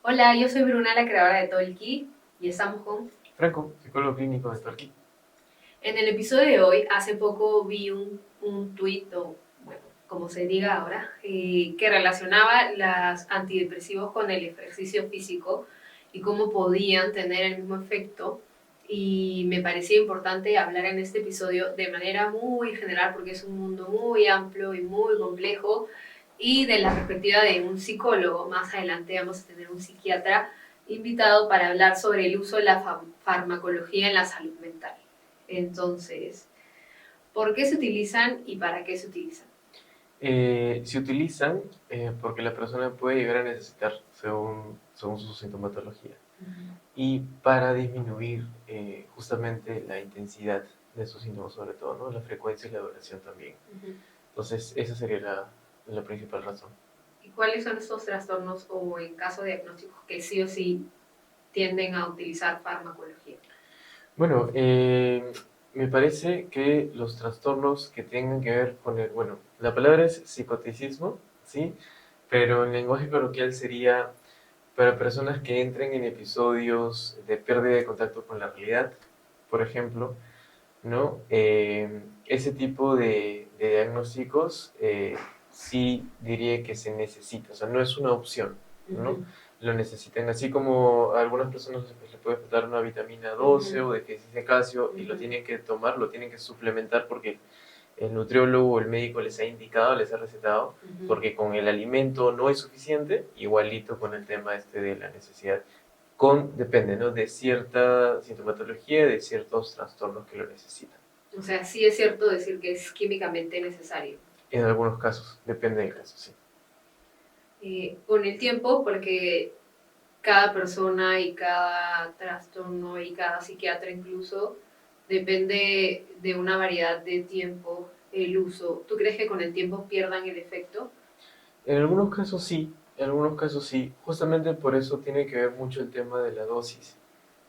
Hola, yo soy Bruna, la creadora de Tolki, y estamos con... Franco, psicólogo clínico de Torquí. En el episodio de hoy, hace poco vi un tuit, o bueno, como se diga ahora, que relacionaba los antidepresivos con el ejercicio físico y cómo podían tener el mismo efecto. Y me parecía importante hablar en este episodio de manera muy general, porque es un mundo muy amplio y muy complejo, y de la perspectiva de un psicólogo. Más adelante vamos a tener un psiquiatra invitado para hablar sobre el uso de la farmacología en la salud mental. Entonces, ¿por qué se utilizan y para qué se utilizan? Se utilizan porque la persona puede llegar a necesitar según su sintomatología y para disminuir justamente la intensidad de sus síntomas, sobre todo, ¿no? La frecuencia y la duración también. Entonces, esa sería la principal razón. ¿Y cuáles son estos trastornos o en caso de diagnósticos que sí o sí tienden a utilizar farmacología? Bueno, me parece que los trastornos que tengan que ver con bueno, la palabra es psicoticismo, ¿sí? Pero en lenguaje coloquial sería para personas que entren en episodios de pérdida de contacto con la realidad, por ejemplo, ¿no? Ese tipo de diagnósticos sí diría que se necesita, o sea, no es una opción, ¿no? Lo necesitan, así como a algunas personas pues, le puede faltar una vitamina 12 o déficit de calcio y lo tienen que tomar, lo tienen que suplementar porque el nutriólogo o el médico les ha indicado, les ha recetado, porque con el alimento no es suficiente, igualito con el tema este de la necesidad, depende, ¿no? De cierta sintomatología, de ciertos trastornos que lo necesitan. O sea, sí es cierto decir que es químicamente necesario. En algunos casos, depende del caso, sí. Con el tiempo, porque cada persona y cada trastorno y cada psiquiatra incluso depende de una variedad de tiempo el uso. ¿Tú crees que con el tiempo pierdan el efecto? En algunos casos sí, en algunos casos sí. Justamente por eso tiene que ver mucho el tema de la dosis,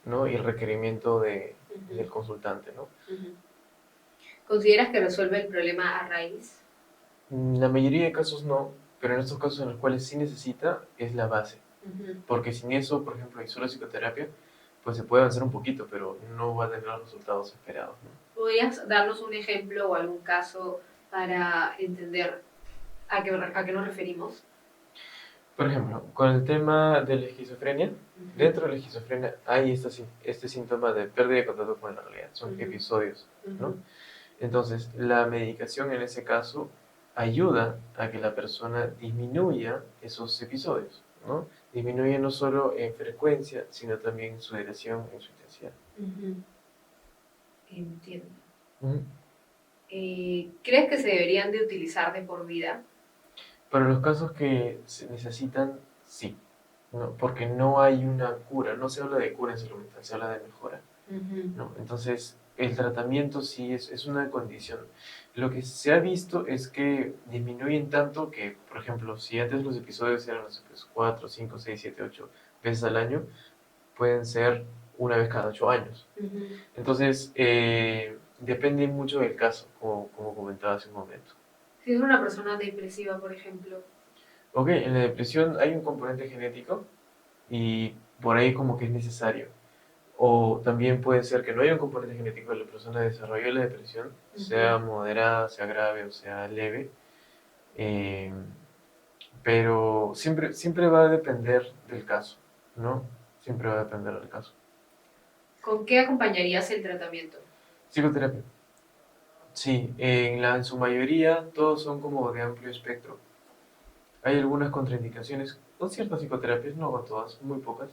¿no? Y el requerimiento del consultante, ¿no? ¿Consideras que resuelve el problema a raíz? La mayoría de casos no, pero en estos casos en los cuales sí necesita es la base. Porque sin eso, por ejemplo, y solo psicoterapia, pues se puede avanzar un poquito, pero no va a tener los resultados esperados, ¿no? ¿Podrías darnos un ejemplo o algún caso para entender a qué nos referimos? Por ejemplo, con el tema de la esquizofrenia, dentro de la esquizofrenia hay este síntoma de pérdida de contacto con la realidad, son episodios, ¿no? Entonces, la medicación en ese caso ayuda a que la persona disminuya esos episodios, ¿no? Disminuye no solo en frecuencia, sino también en su duración, en su intensidad. Entiendo. Ujú. ¿Crees que se deberían de utilizar de por vida? Para los casos que se necesitan, sí, ¿no? Porque no hay una cura, no se habla de cura en salud mental, se habla de mejora, ¿no? Entonces, el tratamiento sí es una condición. Lo que se ha visto es que disminuyen tanto que, por ejemplo, si antes los episodios eran, no sé, pues, 4, 5, 6, 7, 8 veces al año, pueden ser una vez cada 8 años. Entonces, depende mucho del caso, como comentaba hace un momento. Si es una persona depresiva, por ejemplo. Ok, en la depresión hay un componente genético y por ahí como que es necesario. O también puede ser que no haya un componente genético de la persona desarrolle la depresión, sea moderada, sea grave o sea leve, eh, pero siempre va a depender del caso, ¿no? Siempre va a depender del caso. ¿Con qué acompañarías el tratamiento? Psicoterapia. Sí, en su mayoría todos son como de amplio espectro. Hay algunas contraindicaciones con ciertas psicoterapias, no con todas, muy pocas.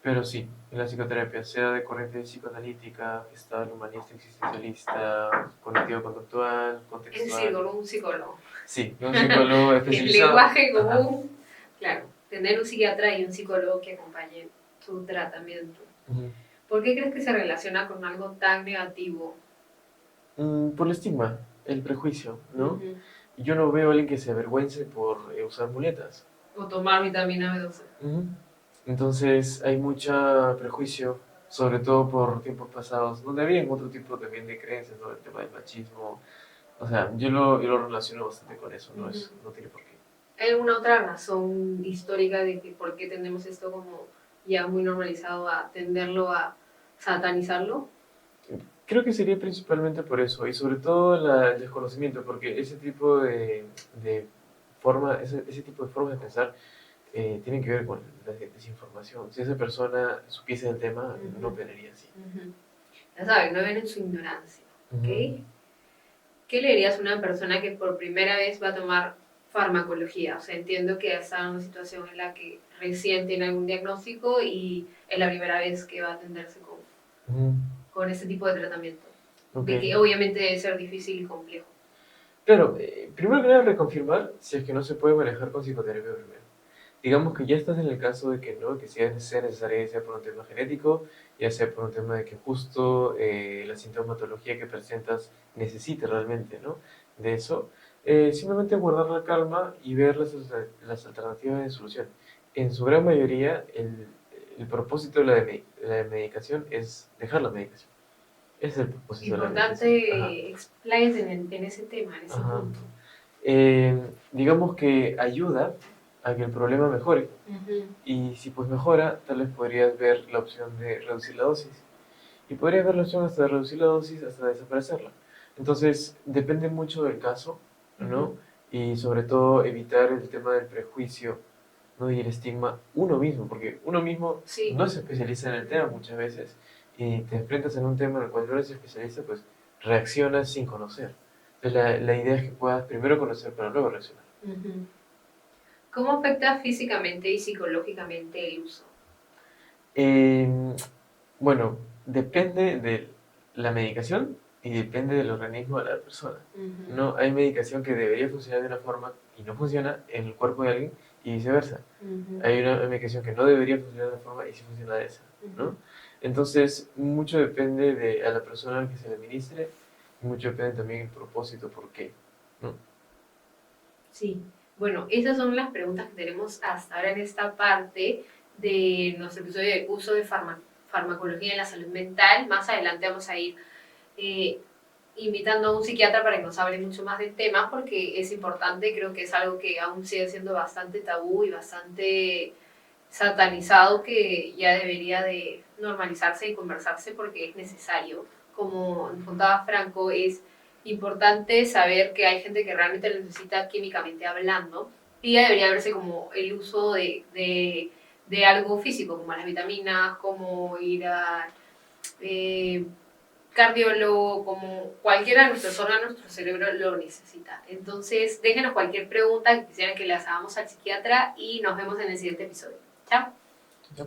Pero sí, en la psicoterapia, sea de corriente psicoanalítica, gestal, humanista, existencialista, cognitivo-conductual, En contextual. psicólogo, un psicólogo. Sí, de un psicólogo En especializado. lenguaje Ajá. común, claro, tener un psiquiatra y un psicólogo que acompañen su tratamiento. Ujú. ¿Por qué crees que se relaciona con algo tan negativo? Por el estigma, el prejuicio, ¿no? Ujú. Yo no veo a alguien que se avergüence por usar muletas. O tomar vitamina B12. Ujú. Entonces hay mucho prejuicio, sobre todo por tiempos pasados, donde había otro tipo también de creencias, ¿no? El tema del machismo. O sea, yo lo relaciono bastante con eso, no tiene por qué. ¿Hay alguna otra razón histórica de que por qué tenemos esto como ya muy normalizado a tenderlo a satanizarlo? Creo que sería principalmente por eso, y sobre todo el desconocimiento, porque ese tipo de ese tipo de formas de pensar tienen que ver con la desinformación. Si esa persona supiese del tema, no Ujú, opinaría así. ujú. Ya saben, no ven en su ignorancia, Ujú. ¿ok? ¿Qué le dirías a una persona que por primera vez va a tomar farmacología? O sea, entiendo que está en una situación en la que recién tiene algún diagnóstico y es la primera vez que va a atenderse Ujú. con este tipo de tratamiento. Ok. De que obviamente debe ser difícil y complejo. Claro, primero que nada reconfirmar si es que no se puede manejar con psicoterapia primero. Digamos que ya estás en el caso de que no, que sea necesario, ya sea por un tema genético, ya sea por un tema de que justo la sintomatología que presentas necesite realmente, ¿no? De eso, simplemente guardar la calma y ver las alternativas de solución. En su gran mayoría, el propósito de la medicación es dejar la medicación. Ese es el propósito de la medicación. Ajá. Importante expláyense en ese tema, en ese Ajá. punto. Digamos que ayuda a que el problema mejore. Ujú. Y si pues mejora, tal vez podrías ver la opción de reducir la dosis. Y podrías ver la opción hasta de reducir la dosis hasta desaparecerla. Entonces, depende mucho del caso, Ujú. ¿no? Y sobre todo evitar el tema del prejuicio, ¿no? Y el estigma uno mismo, porque uno mismo Sí. no se especializa en el tema muchas veces y te enfrentas en un tema en el cual no eres especialista, pues reaccionas sin conocer. Entonces, la idea es que puedas primero conocer para luego reaccionar. Ujú. ¿Cómo afecta físicamente y psicológicamente el uso? Eh, bueno, depende de la medicación y depende del organismo de la persona. Ujú. No hay medicación que debería funcionar de una forma y no funciona en el cuerpo de alguien y viceversa. Ujú. Hay una medicación que no debería funcionar de una forma y sí funciona de esa, Ujú. ¿no? Entonces, mucho depende de a la persona a la que se le administre y mucho depende también del propósito, por qué, ¿no? Sí, bueno, esas son las preguntas que tenemos hasta ahora en esta parte de nuestro episodio de uso de farmacología en la salud mental. Más adelante vamos a ir eh, invitando a un psiquiatra para que nos hable mucho más del tema porque es importante, creo que es algo que aún sigue siendo bastante tabú y bastante satanizado que ya debería de normalizarse y conversarse porque es necesario. Como nos contaba Franco, es importante saber que hay gente que realmente lo necesita químicamente hablando y ya debería verse como el uso de algo físico, como las vitaminas, como ir a cardiólogo, como cualquiera de nuestros órganos, nuestro cerebro lo necesita. Entonces, déjenos cualquier pregunta que quisieran que le hagamos al psiquiatra y nos vemos en el siguiente episodio. Chao. ¿Ya?